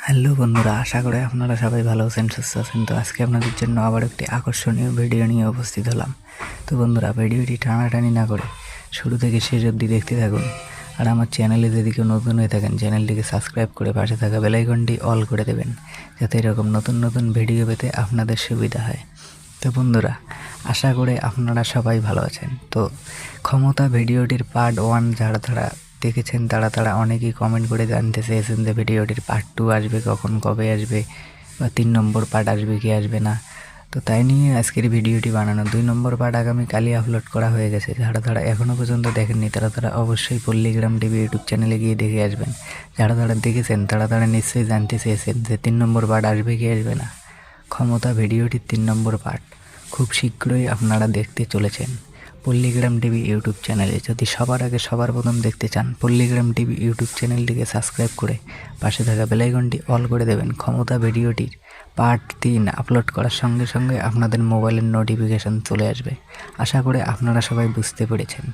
Hello বন্ধুরা, আশা করি আপনারা সবাই ভালো আছেন, সুস্থ আছেন। তো আজকে আপনাদের জন্য আবার একটি আকর্ষণীয় ভিডিও নিয়ে উপস্থিত হলাম। তো বন্ধুরা, ভিডিওটি টানাটানি না করে শুরু থেকে শেষ অবধি দেখতে থাকুন। আর আমার চ্যানেলে যদি কেউ নতুন হয়ে থাকেন, চ্যানেলটিকে সাবস্ক্রাইব করে পাশে থাকা বেল আইকনটি অল করে দেবেন, যাতে এরকম নতুন নতুন ভিডিও পেতে আপনাদের সুবিধা হয়। তো বন্ধুরা, আশা করি আপনারা সবাই ভালো আছেন। তো ক্ষমতা ভিডিওটির পার্ট 1 যারা দেখেছেন তারা অনেকেই কমেন্ট করে জানতে চেয়েছেন যে ভিডিওটির পার্ট 2 আসবে কখন, কবে আসবে, বা 3 নম্বর পার্ট আসবে কি আসবে না। তো তাই নিয়ে আজকের ভিডিওটি বানানো। 2 নম্বর পার্ট আগামীকালই আপলোড করা হয়ে গেছে। যারা এখনও পর্যন্ত দেখেননি তারা অবশ্যই পল্লীগ্রাম টিভি ইউটিউব চ্যানেলে গিয়ে দেখে আসবেন। যারা দেখেছেন তারা নিশ্চয়ই জানতে চেয়েছেন যে 3 নম্বর পার্ট আসবে কি আসবে না। ক্ষমতা ভিডিওটির 3 নম্বর পার্ট খুব শীঘ্রই আপনারা দেখতে চলেছেন পল্লীগ্রাম টিভি ইউটিউব চ্যানেলে। যদি সবার আগে সবার প্রথম দেখতে চান, পল্লীগ্রাম টিভি ইউটিউব চ্যানেলটিকে সাবস্ক্রাইব করে পাশে থাকা বেল আইকনটি অল করে দেবেন। ক্ষমতা ভিডিওটির পার্ট 3 আপলোড করার সঙ্গে সঙ্গে আপনাদের মোবাইলের নোটিফিকেশান চলে আসবে। আশা করি আপনারা সবাই বুঝতে পেরেছেন।